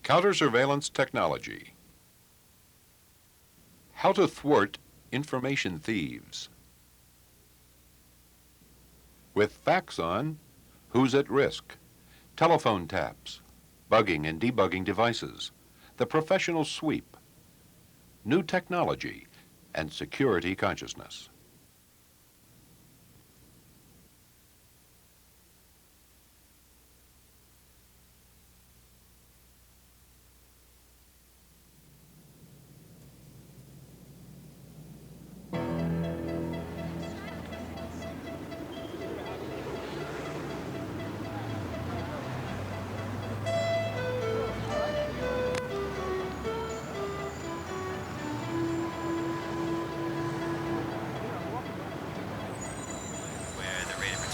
Counter-surveillance technology. How to thwart information thieves. With facts on who's at risk, telephone taps, bugging and debugging devices, the professional sweep, new technology, and security consciousness.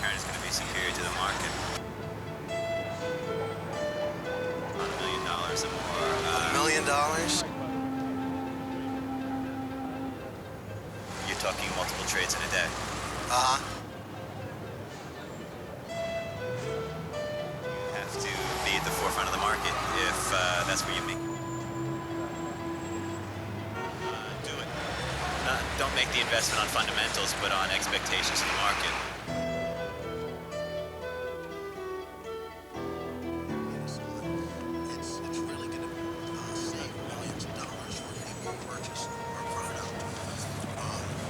Is going to be superior to the market. $1 million or more. $1 million? You're talking multiple trades in a day. Uh-huh. You have to be at the forefront of the market if that's where you make. Do it. Don't make the investment on fundamentals, but on expectations of the market.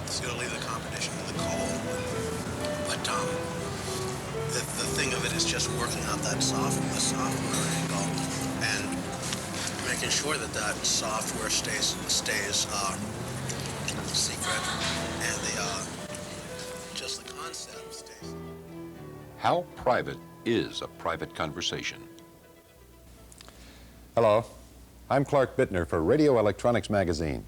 It's going to leave the competition in the cold. But the thing of it is just working out that the software angle and making sure that that software stays secret and just the concept stays. How private is a private conversation? Hello, I'm Clark Bittner for Radio Electronics Magazine.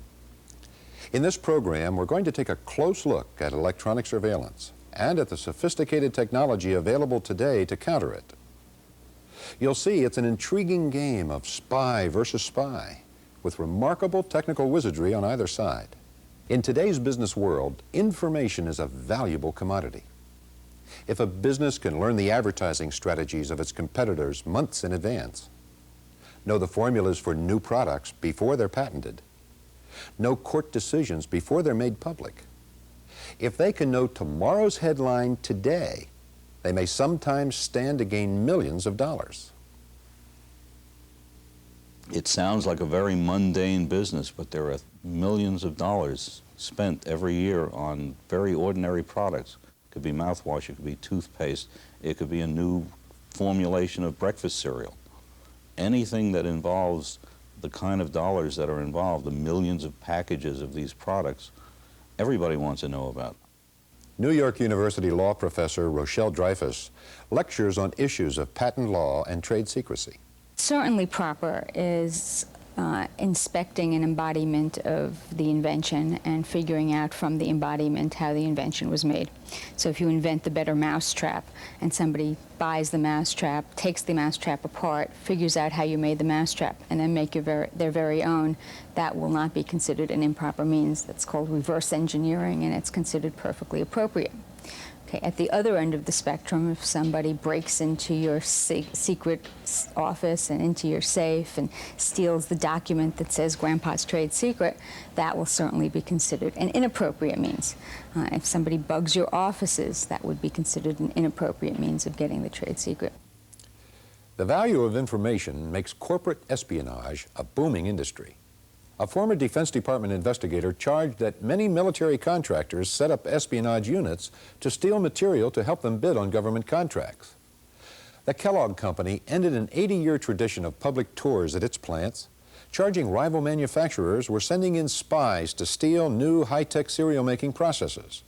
In this program, we're going to take a close look at electronic surveillance and at the sophisticated technology available today to counter it. You'll see it's an intriguing game of spy versus spy, with remarkable technical wizardry on either side. In today's business world, information is a valuable commodity. If a business can learn the advertising strategies of its competitors months in advance, know the formulas for new products before they're patented, know court decisions before they're made public, if they can know tomorrow's headline today, they may sometimes stand to gain millions of dollars. It sounds like a very mundane business, but there are millions of dollars spent every year on very ordinary products. It could be mouthwash, it could be toothpaste, it could be a new formulation of breakfast cereal. Anything that involves the kind of dollars that are involved, the millions of packages of these products, everybody wants to know about. New York University law professor Rochelle Dreyfus lectures on issues of patent law and trade secrecy. Certainly proper is inspecting an embodiment of the invention and figuring out from the embodiment how the invention was made. So if you invent the better mousetrap and somebody buys the mousetrap, takes the mousetrap apart, figures out how you made the mousetrap, and then make their very own, that will not be considered an improper means. That's called reverse engineering, and it's considered perfectly appropriate. Okay, at the other end of the spectrum, if somebody breaks into your secret office and into your safe and steals the document that says Grandpa's trade secret, that will certainly be considered an inappropriate means. If somebody bugs your offices, that would be considered an inappropriate means of getting the trade secret. The value of information makes corporate espionage a booming industry. A former Defense Department investigator charged that many military contractors set up espionage units to steal material to help them bid on government contracts. The Kellogg Company ended an 80-year tradition of public tours at its plants, charging rival manufacturers were sending in spies to steal new high-tech cereal-making processes.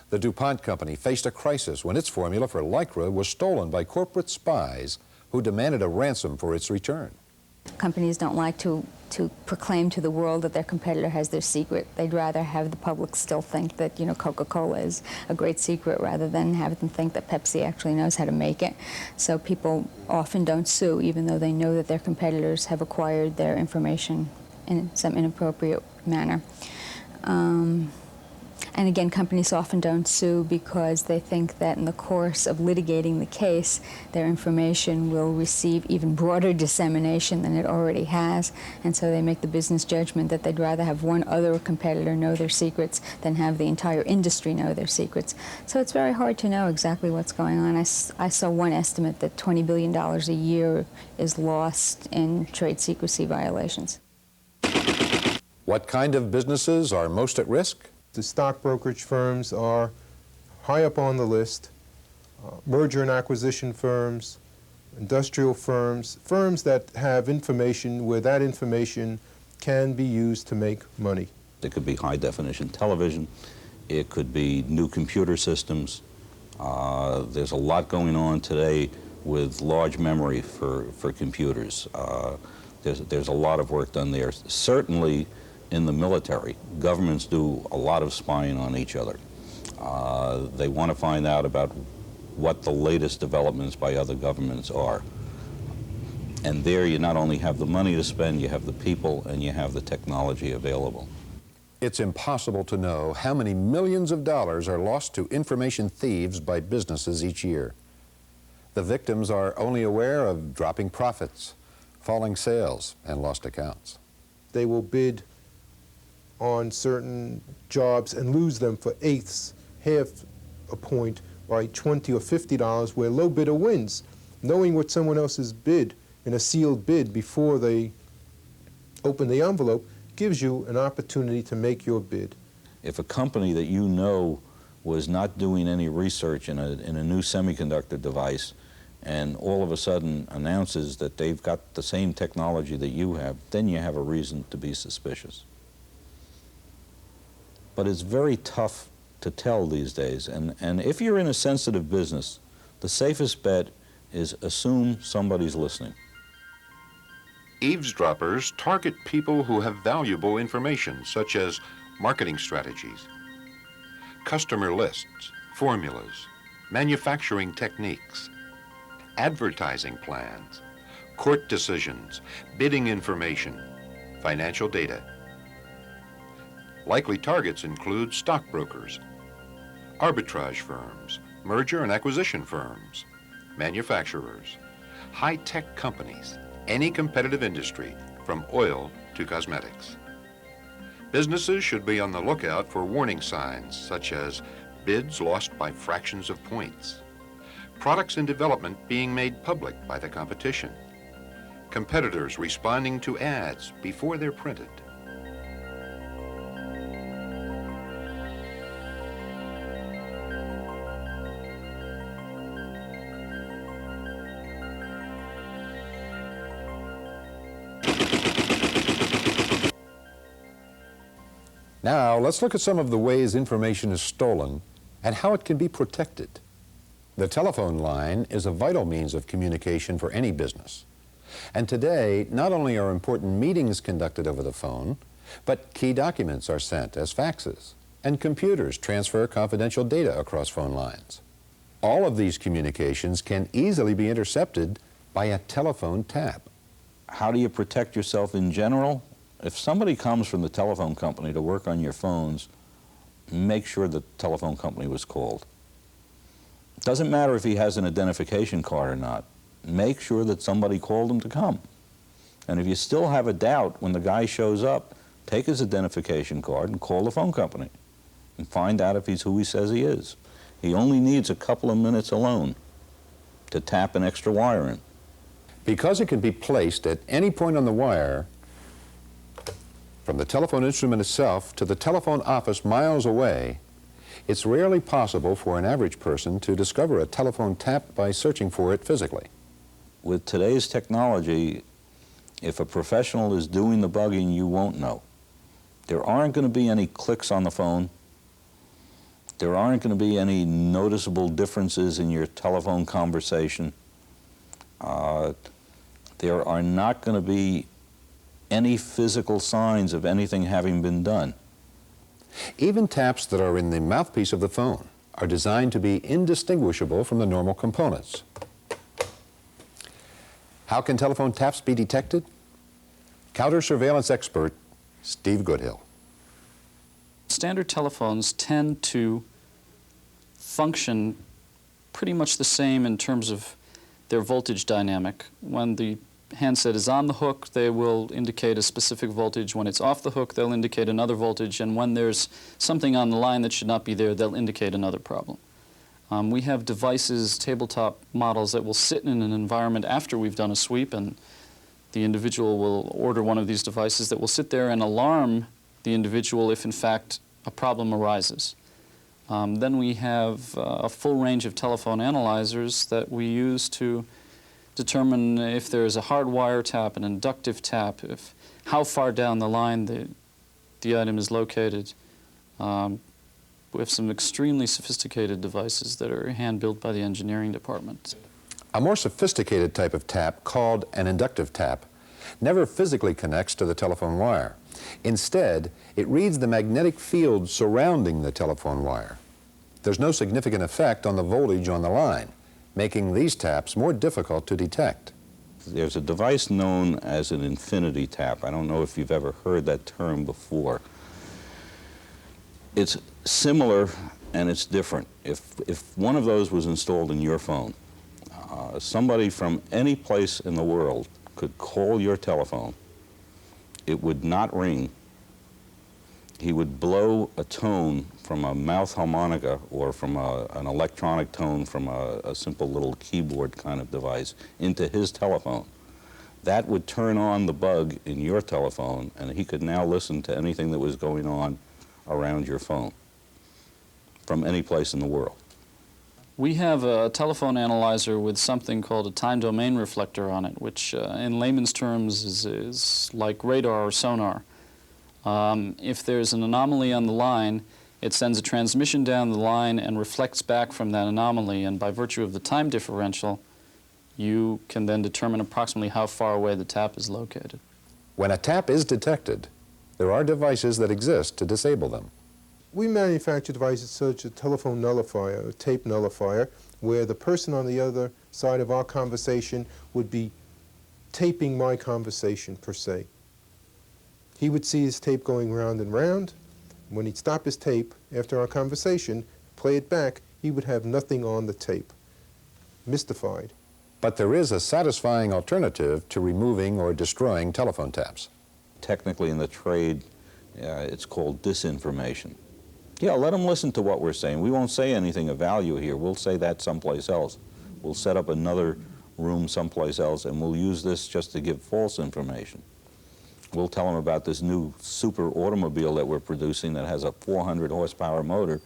The DuPont Company faced a crisis when its formula for Lycra was stolen by corporate spies who demanded a ransom for its return. Companies don't like to proclaim to the world that their competitor has their secret. They'd rather have the public still think that, you know, Coca-Cola is a great secret rather than have them think that Pepsi actually knows how to make it. So people often don't sue, even though they know that their competitors have acquired their information in some inappropriate manner. And again, companies often don't sue because they think that in the course of litigating the case, their information will receive even broader dissemination than it already has. And so they make the business judgment that they'd rather have one other competitor know their secrets than have the entire industry know their secrets. So it's very hard to know exactly what's going on. I saw one estimate that $20 billion a year is lost in trade secrecy violations. What kind of businesses are most at risk? The stock brokerage firms are high up on the list. Merger and acquisition firms, industrial firms, firms that have information where that information can be used to make money. It could be high-definition television. It could be new computer systems. There's a lot going on today with large memory for computers. There's a lot of work done there. Certainly in the military, governments do a lot of spying on each other. They want to find out about what the latest developments by other governments are. And there you not only have the money to spend, you have the people and you have the technology available. It's impossible to know how many millions of dollars are lost to information thieves by businesses each year. The victims are only aware of dropping profits, falling sales, and lost accounts. They will bid on certain jobs and lose them for eighths, half a point, by $20 or $50, where low bidder wins. Knowing what someone else's bid in a sealed bid before they open the envelope gives you an opportunity to make your bid. If a company that you know was not doing any research in a new semiconductor device and all of a sudden announces that they've got the same technology that you have, then you have a reason to be suspicious. But it's very tough to tell these days, and if you're in a sensitive business, the safest bet is assume somebody's listening. Eavesdroppers target people who have valuable information, such as marketing strategies, customer lists, formulas, manufacturing techniques, advertising plans, court decisions, bidding information, financial data. Likely targets include stockbrokers, arbitrage firms, merger and acquisition firms, manufacturers, high-tech companies, any competitive industry, from oil to cosmetics. Businesses should be on the lookout for warning signs such as bids lost by fractions of points, products in development being made public by the competition, competitors responding to ads before they're printed. Now, let's look at some of the ways information is stolen and how it can be protected. The telephone line is a vital means of communication for any business. And today, not only are important meetings conducted over the phone, but key documents are sent as faxes, and computers transfer confidential data across phone lines. All of these communications can easily be intercepted by a telephone tap. How do you protect yourself in general? If somebody comes from the telephone company to work on your phones, make sure the telephone company was called. It doesn't matter if he has an identification card or not. Make sure that somebody called him to come. And if you still have a doubt when the guy shows up, take his identification card and call the phone company and find out if he's who he says he is. He only needs a couple of minutes alone to tap an extra wire in. Because it can be placed at any point on the wire, from the telephone instrument itself to the telephone office miles away, it's rarely possible for an average person to discover a telephone tap by searching for it physically. With today's technology, if a professional is doing the bugging, you won't know. There aren't going to be any clicks on the phone. There aren't going to be any noticeable differences in your telephone conversation. There are not going to be any physical signs of anything having been done. Even taps that are in the mouthpiece of the phone are designed to be indistinguishable from the normal components. How can telephone taps be detected? Counter-surveillance expert Steve Goodhill. Standard telephones tend to function pretty much the same in terms of their voltage dynamic. When the handset is on the hook, they will indicate a specific voltage. When it's off the hook, they'll indicate another voltage. And when there's something on the line that should not be there, they'll indicate another problem. We have devices, tabletop models, that will sit in an environment after we've done a sweep, and the individual will order one of these devices that will sit there and alarm the individual if, in fact, a problem arises. Then we have a full range of telephone analyzers that we use to determine if there's a hard wire tap, an inductive tap, how far down the line the item is located. We have some extremely sophisticated devices that are hand-built by the engineering department. A more sophisticated type of tap, called an inductive tap, never physically connects to the telephone wire. Instead, it reads the magnetic field surrounding the telephone wire. There's no significant effect on the voltage on the line, making these taps more difficult to detect. There's a device known as an infinity tap. I don't know if you've ever heard that term before. It's similar and it's different. If one of those was installed in your phone, somebody from any place in the world could call your telephone. It would not ring. He would blow a tone from a mouth harmonica or from an electronic tone from a simple little keyboard kind of device into his telephone. That would turn on the bug in your telephone, and he could now listen to anything that was going on around your phone from any place in the world. We have a telephone analyzer with something called a time domain reflector on it, which in layman's terms is like radar or sonar. If there's an anomaly on the line, it sends a transmission down the line and reflects back from that anomaly, and by virtue of the time differential, you can then determine approximately how far away the tap is located. When a tap is detected, there are devices that exist to disable them. We manufacture devices such as a telephone nullifier, a tape nullifier, where the person on the other side of our conversation would be taping my conversation, per se. He would see his tape going round and round. When he'd stop his tape after our conversation, play it back, he would have nothing on the tape. Mystified. But there is a satisfying alternative to removing or destroying telephone taps. Technically in the trade, it's called disinformation. Yeah, let them listen to what we're saying. We won't say anything of value here. We'll say that someplace else. We'll set up another room someplace else, and we'll use this just to give false information. We'll tell them about this new super automobile that we're producing that has a 400 horsepower motor,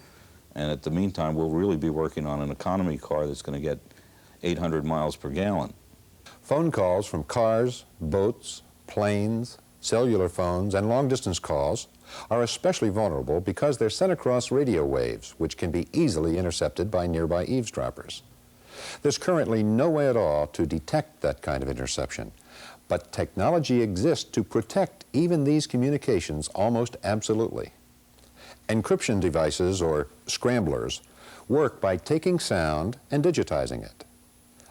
and at the meantime, we'll really be working on an economy car that's going to get 800 miles per gallon. Phone calls from cars, boats, planes, cellular phones, and long-distance calls are especially vulnerable because they're sent across radio waves, which can be easily intercepted by nearby eavesdroppers. There's currently no way at all to detect that kind of interception, but technology exists to protect even these communications almost absolutely. Encryption devices, or scramblers, work by taking sound and digitizing it.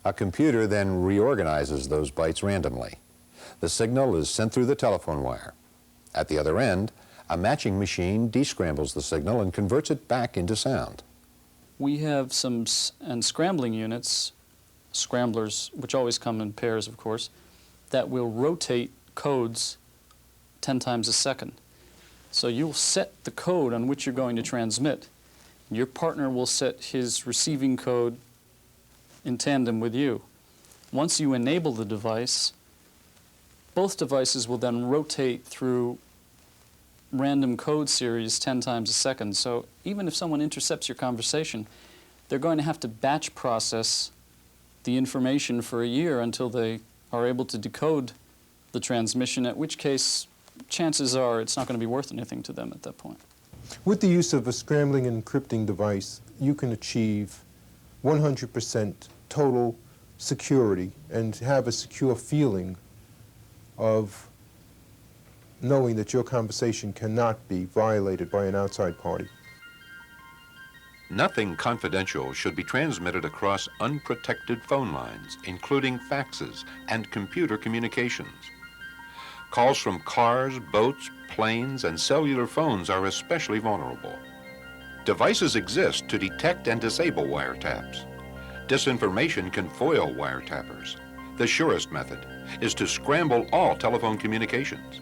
A computer then reorganizes those bytes randomly. The signal is sent through the telephone wire. At the other end, a matching machine descrambles the signal and converts it back into sound. We have some scrambling units, scramblers, which always come in pairs, of course, that will rotate codes 10 times a second. So you'll set the code on which you're going to transmit. Your partner will set his receiving code in tandem with you. Once you enable the device, both devices will then rotate through random code series 10 times a second. So even if someone intercepts your conversation, they're going to have to batch process the information for a year until they are able to decode the transmission, at which case chances are it's not going to be worth anything to them at that point. With the use of a scrambling and encrypting device, you can achieve 100% total security and have a secure feeling of knowing that your conversation cannot be violated by an outside party. Nothing confidential should be transmitted across unprotected phone lines, including faxes and computer communications. Calls from cars, boats, planes, and cellular phones are especially vulnerable. Devices exist to detect and disable wiretaps. Disinformation can foil wiretappers. The surest method is to scramble all telephone communications.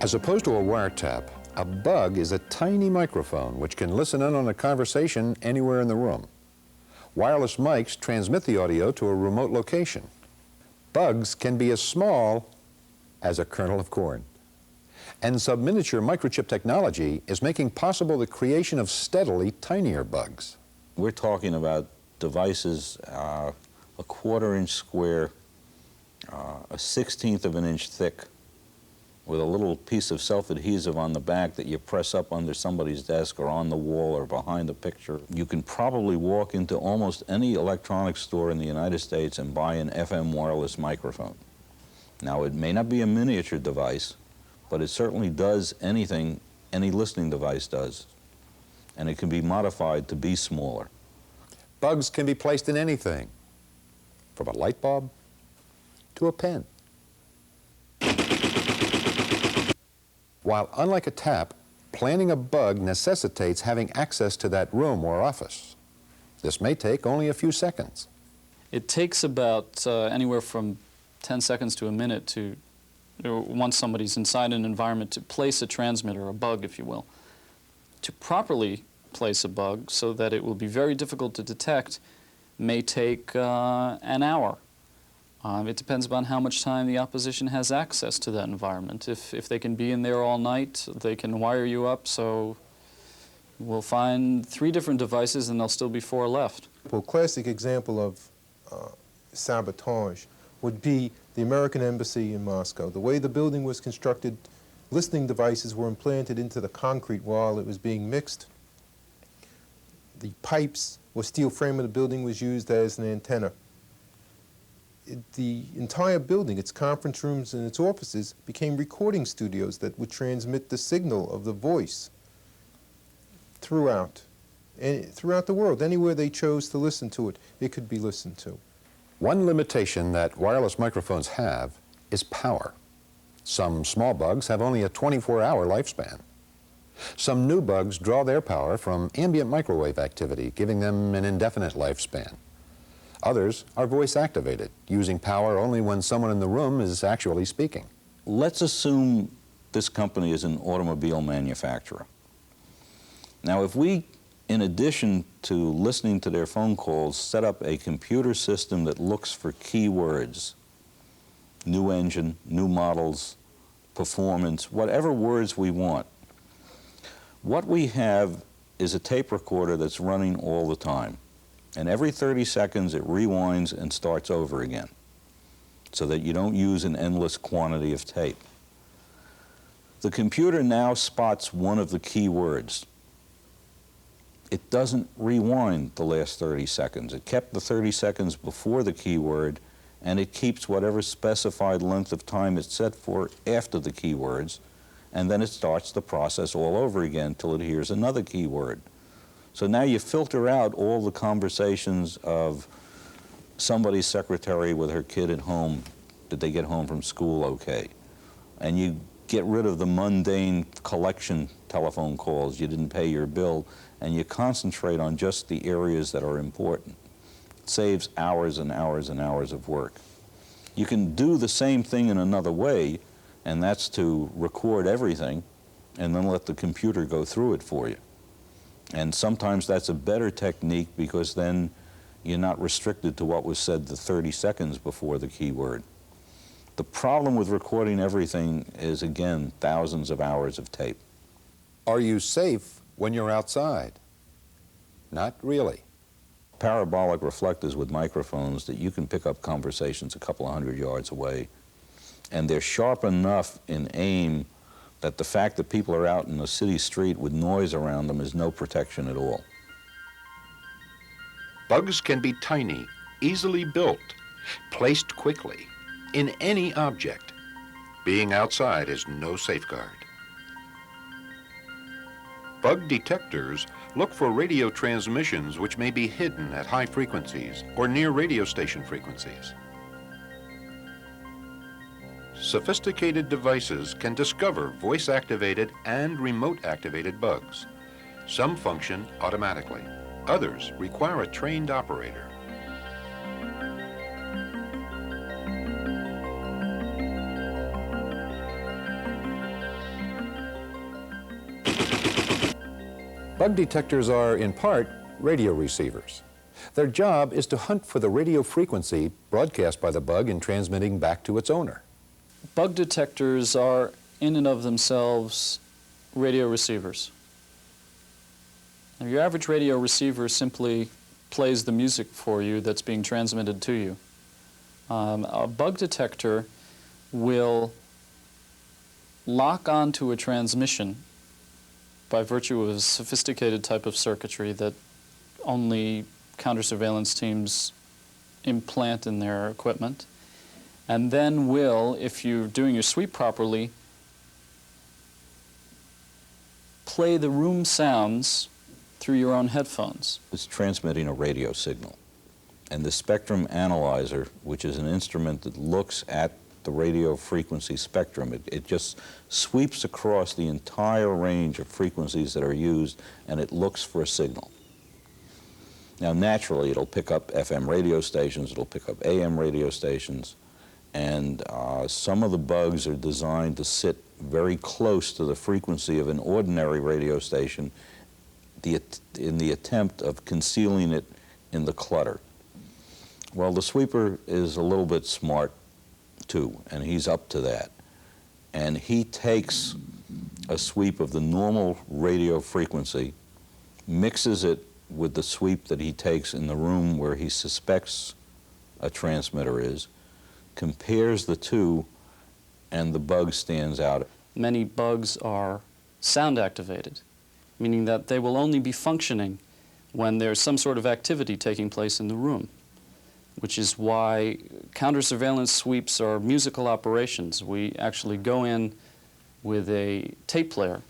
As opposed to a wiretap, a bug is a tiny microphone which can listen in on a conversation anywhere in the room. Wireless mics transmit the audio to a remote location. Bugs can be as small as a kernel of corn. And subminiature microchip technology is making possible the creation of steadily tinier bugs. We're talking about devices a 1/4 inch square, a 1/16 of an inch thick, with a little piece of self-adhesive on the back that you press up under somebody's desk or on the wall or behind a picture. You can probably walk into almost any electronics store in the United States and buy an FM wireless microphone. Now, it may not be a miniature device, but it certainly does anything any listening device does. And it can be modified to be smaller. Bugs can be placed in anything, from a light bulb to a pen. While unlike a tap, planning a bug necessitates having access to that room or office. This may take only a few seconds. It takes about anywhere from 10 seconds to a minute to, once somebody's inside an environment, to place a transmitter, a bug, if you will. To properly place a bug so that it will be very difficult to detect may take an hour. It depends upon how much time the opposition has access to that environment. If they can be in there all night, they can wire you up, so we'll find 3 different devices and there'll still be 4 left. Well, a classic example of sabotage would be the American Embassy in Moscow. The way the building was constructed, listening devices were implanted into the concrete while it was being mixed. The pipes or steel frame of the building was used as an antenna. The entire building, its conference rooms and its offices, became recording studios that would transmit the signal of the voice throughout the world. Anywhere they chose to listen to it, it could be listened to. One limitation that wireless microphones have is power. Some small bugs have only a 24-hour lifespan. Some new bugs draw their power from ambient microwave activity, giving them an indefinite lifespan. Others are voice-activated, using power only when someone in the room is actually speaking. Let's assume this company is an automobile manufacturer. Now, if we, in addition to listening to their phone calls, set up a computer system that looks for keywords, new engine, new models, performance, whatever words we want, what we have is a tape recorder that's running all the time. And every 30 seconds, it rewinds and starts over again so that you don't use an endless quantity of tape. The computer now spots one of the key words. It doesn't rewind the last 30 seconds. It kept the 30 seconds before the keyword, and it keeps whatever specified length of time it's set for after the keywords, and then it starts the process all over again till it hears another keyword. So now you filter out all the conversations of somebody's secretary with her kid at home. Did they get home from school okay? And you get rid of the mundane collection telephone calls. You didn't pay your bill, and you concentrate on just the areas that are important. It saves hours and hours and hours of work. You can do the same thing in another way, and that's to record everything and then let the computer go through it for you. And sometimes that's a better technique because then you're not restricted to what was said the 30 seconds before the keyword. The problem with recording everything is, again, thousands of hours of tape. Are you safe when you're outside? Not really. Parabolic reflectors with microphones that you can pick up conversations a couple of 100 yards away, and they're sharp enough in aim that the fact that people are out in a city street with noise around them is no protection at all. Bugs can be tiny, easily built, placed quickly, in any object. Being outside is no safeguard. Bug detectors look for radio transmissions which may be hidden at high frequencies or near radio station frequencies. Sophisticated devices can discover voice-activated and remote-activated bugs. Some function automatically. Others require a trained operator. Bug detectors are, in part, radio receivers. Their job is to hunt for the radio frequency broadcast by the bug and transmitting back to its owner. Bug detectors are, in and of themselves, radio receivers. Now, your average radio receiver simply plays the music for you that's being transmitted to you. A bug detector will lock onto a transmission by virtue of a sophisticated type of circuitry that only counter-surveillance teams implant in their equipment, and then will, if you're doing your sweep properly, play the room sounds through your own headphones. It's transmitting a radio signal. And the spectrum analyzer, which is an instrument that looks at the radio frequency spectrum, it just sweeps across the entire range of frequencies that are used, and it looks for a signal. Now, naturally, it'll pick up FM radio stations, it'll pick up AM radio stations, and some of the bugs are designed to sit very close to the frequency of an ordinary radio station in the attempt of concealing it in the clutter. Well, the sweeper is a little bit smart too, and he's up to that. And he takes a sweep of the normal radio frequency, mixes it with the sweep that he takes in the room where he suspects a transmitter is, compares the two, and the bug stands out. Many bugs are sound activated, meaning that they will only be functioning when there's some sort of activity taking place in the room, which is why counter-surveillance sweeps are musical operations. We actually go in with a tape player,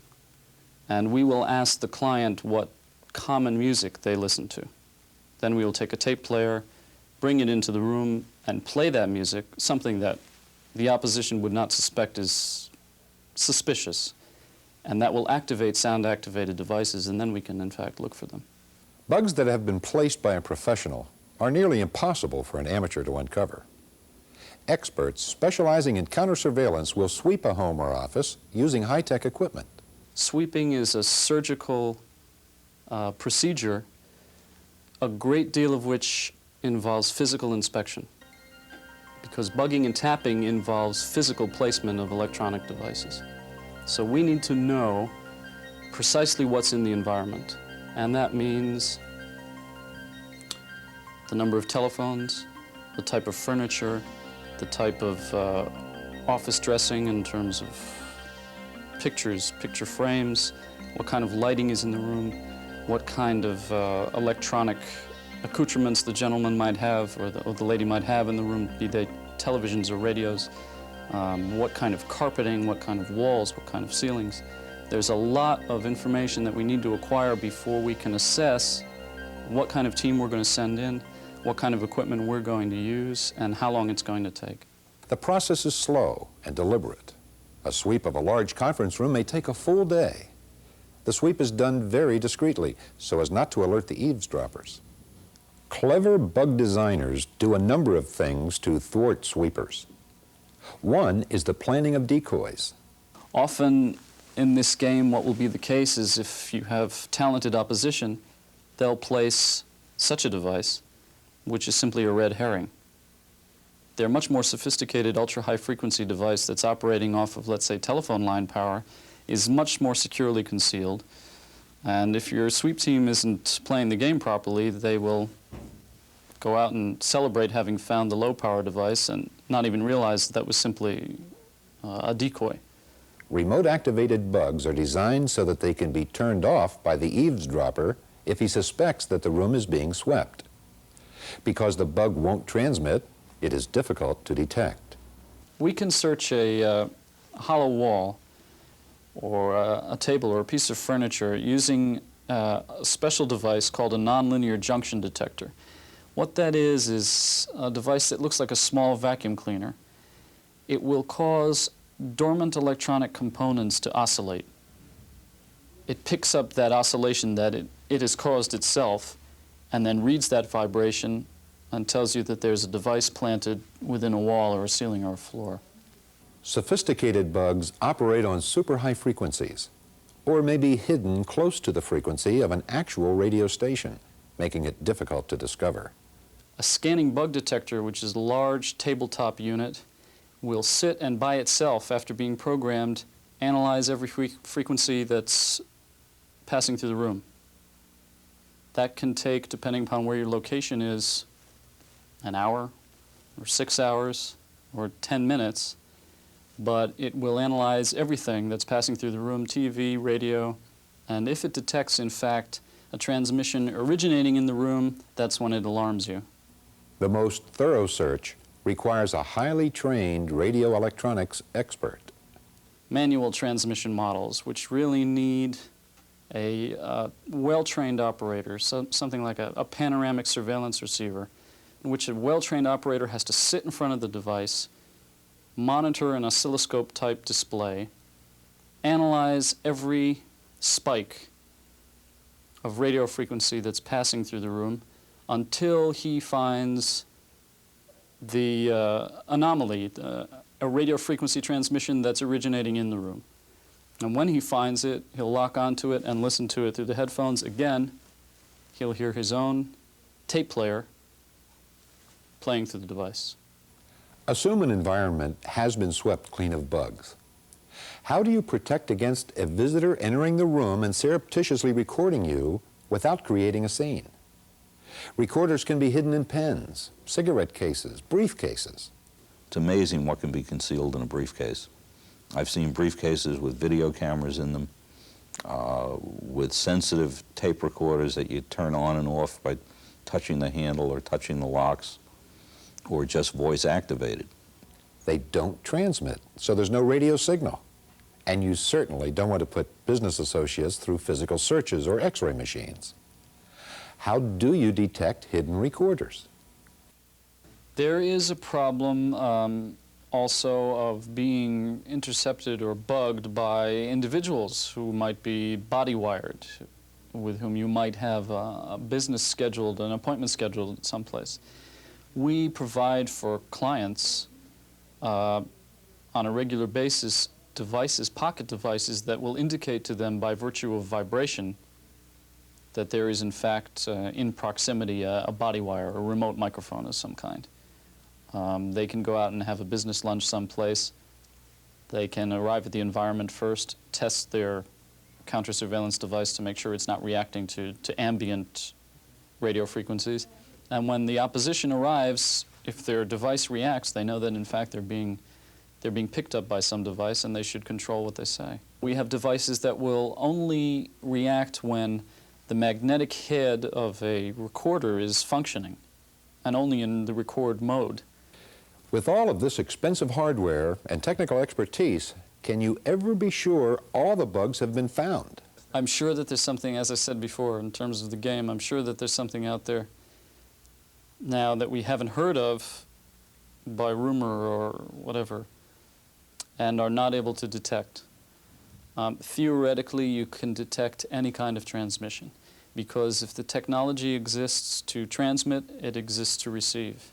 and we will ask the client what common music they listen to. Then we will take a tape player, bring it into the room, and play that music, something that the opposition would not suspect is suspicious. And that will activate sound-activated devices, and then we can, in fact, look for them. Bugs that have been placed by a professional are nearly impossible for an amateur to uncover. Experts specializing in counter-surveillance will sweep a home or office using high-tech equipment. Sweeping is a surgical procedure, a great deal of which involves physical inspection, because bugging and tapping involves physical placement of electronic devices. So we need to know precisely what's in the environment, and that means the number of telephones, the type of furniture, the type of office dressing in terms of pictures, picture frames, what kind of lighting is in the room, what kind of electronic accoutrements the gentleman might have or the lady might have in the room, be they televisions or radios, what kind of carpeting, what kind of walls, what kind of ceilings. There's a lot of information that we need to acquire before we can assess what kind of team we're going to send in, what kind of equipment we're going to use, and how long it's going to take. The process is slow and deliberate. A sweep of a large conference room may take a full day. The sweep is done very discreetly so as not to alert the eavesdroppers. Clever bug designers do a number of things to thwart sweepers. One is the planning of decoys. Often in this game, what will be the case is if you have talented opposition, they'll place such a device, which is simply a red herring. Their much more sophisticated ultra-high frequency device that's operating off of, let's say, telephone line power is much more securely concealed. And if your sweep team isn't playing the game properly, they will go out and celebrate having found the low-power device and not even realize that was simply a decoy. Remote-activated bugs are designed so that they can be turned off by the eavesdropper if he suspects that the room is being swept. Because the bug won't transmit, it is difficult to detect. We can search a hollow wall or a table or a piece of furniture using a special device called a nonlinear junction detector. What that is a device that looks like a small vacuum cleaner. It will cause dormant electronic components to oscillate. It picks up that oscillation that it has caused itself and then reads that vibration and tells you that there's a device planted within a wall or a ceiling or a floor. Sophisticated bugs operate on super high frequencies, or may be hidden close to the frequency of an actual radio station, making it difficult to discover. A scanning bug detector, which is a large tabletop unit, will sit and by itself, after being programmed, analyze every frequency that's passing through the room. That can take, depending upon where your location is, an hour, or 6 hours, or 10 minutes, but it will analyze everything that's passing through the room, TV, radio, and if it detects, in fact, a transmission originating in the room, that's when it alarms you. The most thorough search requires a highly trained radio electronics expert. Manual transmission models, which really need a well-trained operator, something like a panoramic surveillance receiver, in which a well-trained operator has to sit in front of the device, monitor an oscilloscope-type display, analyze every spike of radio frequency that's passing through the room until he finds the anomaly, a radio frequency transmission that's originating in the room. And when he finds it, he'll lock onto it and listen to it through the headphones. Again, he'll hear his own tape player playing through the device. Assume an environment has been swept clean of bugs. How do you protect against a visitor entering the room and surreptitiously recording you without creating a scene? Recorders can be hidden in pens, cigarette cases, briefcases. It's amazing what can be concealed in a briefcase. I've seen briefcases with video cameras in them, with sensitive tape recorders that you turn on and off by touching the handle or touching the locks, or just voice activated. They don't transmit, so there's no radio signal. And you certainly don't want to put business associates through physical searches or X-ray machines. How do you detect hidden recorders? There is a problem also of being intercepted or bugged by individuals who might be body-wired, with whom you might have a business scheduled, an appointment scheduled at someplace. We provide for clients on a regular basis devices, pocket devices, that will indicate to them by virtue of vibration that there is in fact in proximity a body wire, a remote microphone of some kind. They can go out and have a business lunch someplace. They can arrive at the environment first, test their counter-surveillance device to make sure it's not reacting to ambient radio frequencies. And when the opposition arrives, if their device reacts, they know that in fact they're being picked up by some device and they should control what they say. We have devices that will only react when the magnetic head of a recorder is functioning, and only in the record mode. With all of this expensive hardware and technical expertise, can you ever be sure all the bugs have been found? I'm sure that there's something, as I said before, in terms of the game, I'm sure that there's something out there now that we haven't heard of by rumor or whatever, and are not able to detect. Theoretically, you can detect any kind of transmission, because if the technology exists to transmit, it exists to receive.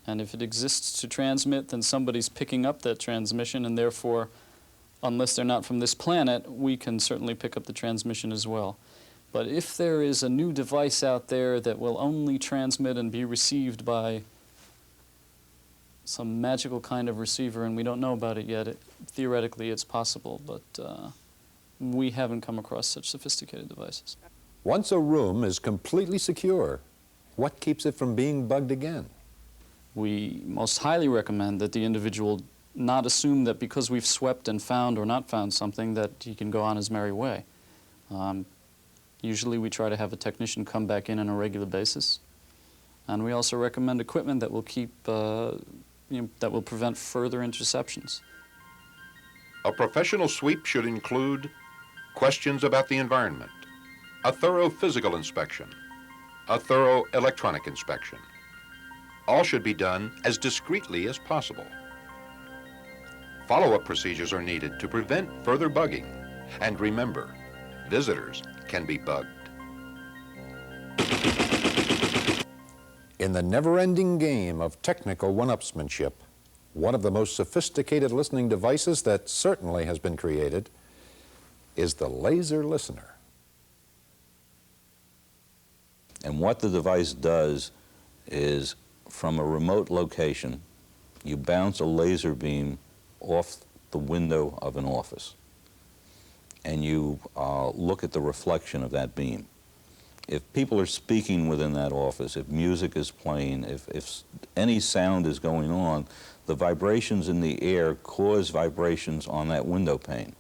And if it exists to transmit, then somebody's picking up that transmission, and therefore, unless they're not from this planet, we can certainly pick up the transmission as well. But if there is a new device out there that will only transmit and be received by some magical kind of receiver, and we don't know about it yet, theoretically it's possible, but we haven't come across such sophisticated devices. Once a room is completely secure, what keeps it from being bugged again? We most highly recommend that the individual not assume that because we've swept and found or not found something that he can go on his merry way. Usually we try to have a technician come back in on a regular basis, and we also recommend equipment that will keep that will prevent further interceptions. A professional sweep should include questions about the environment, a thorough physical inspection, a thorough electronic inspection. All should be done as discreetly as possible. Follow-up procedures are needed to prevent further bugging. And remember, visitors can be bugged. In the never-ending game of technical one-upsmanship, one of the most sophisticated listening devices that certainly has been created is the laser listener. And what the device does is, from a remote location, you bounce a laser beam off the window of an office, and you look at the reflection of that beam. If people are speaking within that office, if music is playing, if any sound is going on, the vibrations in the air cause vibrations on that window pane.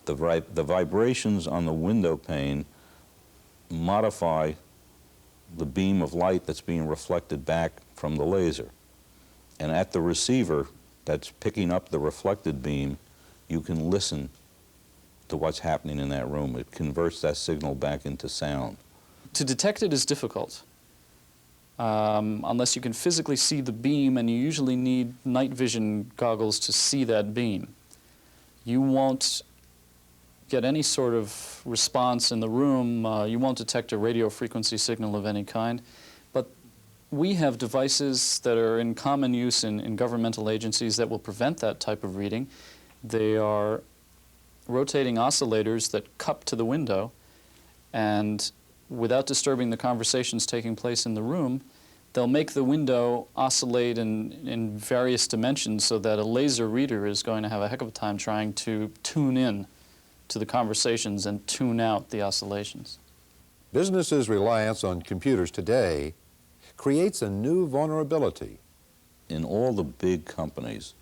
The vibrations on the window pane modify the beam of light that's being reflected back from the laser. And at the receiver that's picking up the reflected beam, you can listen to what's happening in that room. It converts that signal back into sound. To detect it is difficult, unless you can physically see the beam, and you usually need night vision goggles to see that beam. You won't get any sort of response in the room. You won't detect a radio frequency signal of any kind. But we have devices that are in common use in governmental agencies that will prevent that type of reading. They are rotating oscillators that cup to the window, and without disturbing the conversations taking place in the room, they'll make the window oscillate in various dimensions so that a laser reader is going to have a heck of a time trying to tune in to the conversations and tune out the oscillations. Businesses' reliance on computers today creates a new vulnerability. In all the big companies,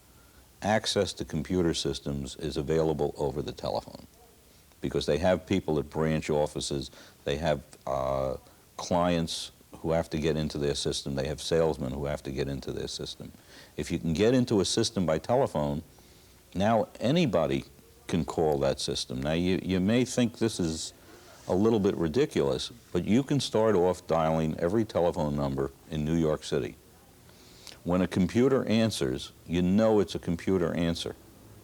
access to computer systems is available over the telephone because they have people at branch offices, they have clients who have to get into their system, they have salesmen who have to get into their system. If you can get into a system by telephone, now anybody can call that system. Now you may think this is a little bit ridiculous, but you can start off dialing every telephone number in New York City. When a computer answers, you know it's a computer answer.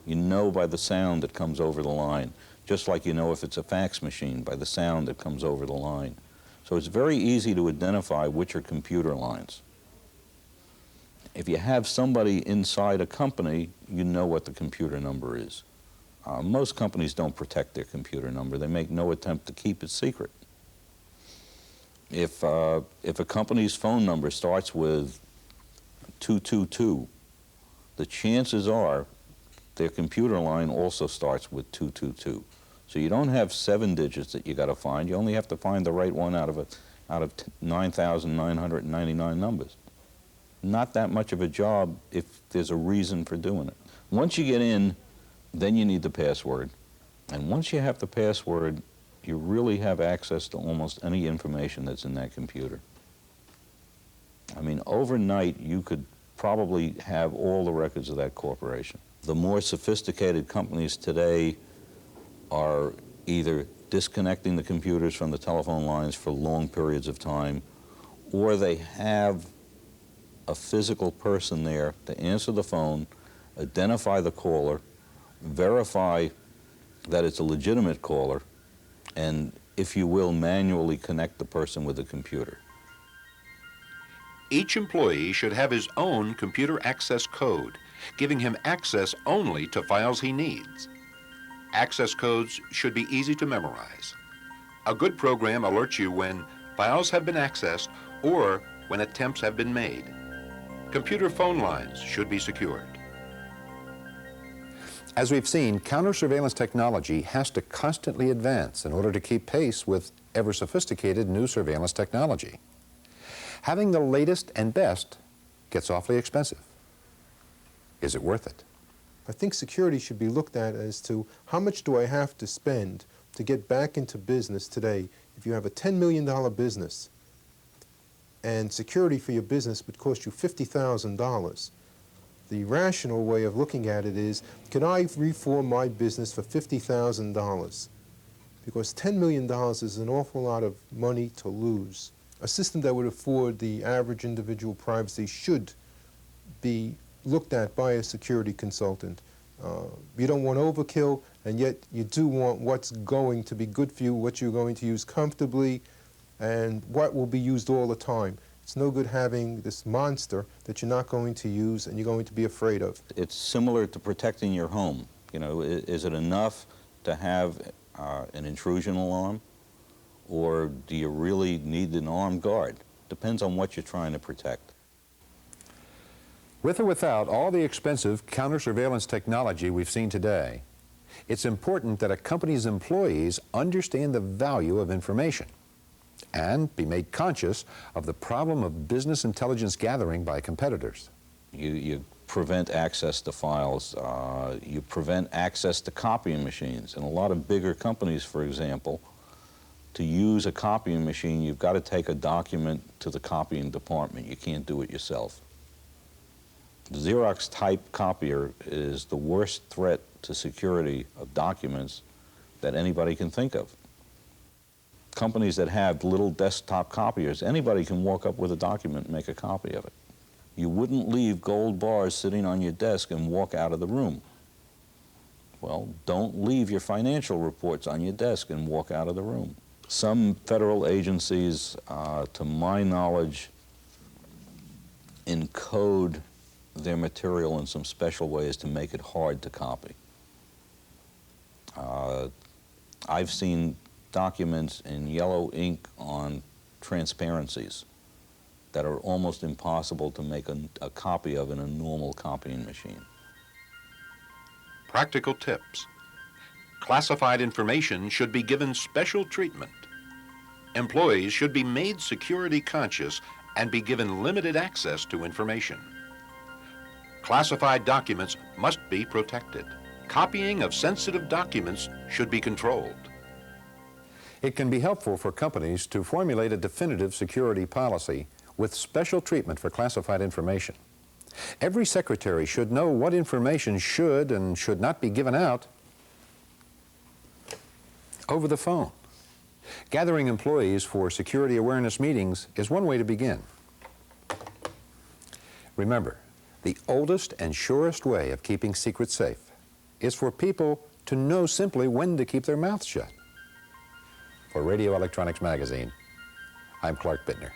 You know by the sound that comes over the line, just like you know if it's a fax machine by the sound that comes over the line. So it's very easy to identify which are computer lines. If you have somebody inside a company, you know what the computer number is. Most companies don't protect their computer number. They make no attempt to keep it secret. If a company's phone number starts with 222, the chances are their computer line also starts with 222. So you don't have 7 digits that you got to find. You only have to find the right one out of 9,999 numbers. Not that much of a job if there's a reason for doing it. Once you get in, then you need the password. And once you have the password, you really have access to almost any information that's in that computer. I mean, overnight, you could probably have all the records of that corporation. The more sophisticated companies today are either disconnecting the computers from the telephone lines for long periods of time, or they have a physical person there to answer the phone, identify the caller, verify that it's a legitimate caller, and, if you will, manually connect the person with the computer. Each employee should have his own computer access code, giving him access only to files he needs. Access codes should be easy to memorize. A good program alerts you when files have been accessed or when attempts have been made. Computer phone lines should be secured. As we've seen, counter-surveillance technology has to constantly advance in order to keep pace with ever-sophisticated new surveillance technology. Having the latest and best gets awfully expensive. Is it worth it? I think security should be looked at as to how much do I have to spend to get back into business today. If you have a $10 million business and security for your business would cost you $50,000, The rational way of looking at it is, can I reform my business for $50,000? Because $10 million is an awful lot of money to lose. A system that would afford the average individual privacy should be looked at by a security consultant. You don't want overkill, and yet you do want what's going to be good for you, what you're going to use comfortably, and what will be used all the time. It's no good having this monster that you're not going to use and you're going to be afraid of. It's similar to protecting your home. You know, is it enough to have an intrusion alarm, or do you really need an armed guard? Depends on what you're trying to protect. With or without all the expensive counter-surveillance technology we've seen today, it's important that a company's employees understand the value of information and be made conscious of the problem of business intelligence gathering by competitors. You prevent access to files, you prevent access to copying machines. And a lot of bigger companies, for example, to use a copying machine, you've got to take a document to the copying department. You can't do it yourself. The Xerox type copier is the worst threat to security of documents that anybody can think of. Companies that have little desktop copiers, anybody can walk up with a document and make a copy of it. You wouldn't leave gold bars sitting on your desk and walk out of the room. Well, don't leave your financial reports on your desk and walk out of the room. Some federal agencies, to my knowledge, encode their material in some special ways to make it hard to copy. I've seen documents in yellow ink on transparencies that are almost impossible to make a copy of in a normal copying machine. Practical tips. Classified information should be given special treatment. Employees should be made security conscious and be given limited access to information. Classified documents must be protected. Copying of sensitive documents should be controlled. It can be helpful for companies to formulate a definitive security policy with special treatment for classified information. Every secretary should know what information should and should not be given out over the phone. Gathering employees for security awareness meetings is one way to begin. Remember, the oldest and surest way of keeping secrets safe is for people to know simply when to keep their mouths shut. For Radio Electronics Magazine, I'm Clark Bittner.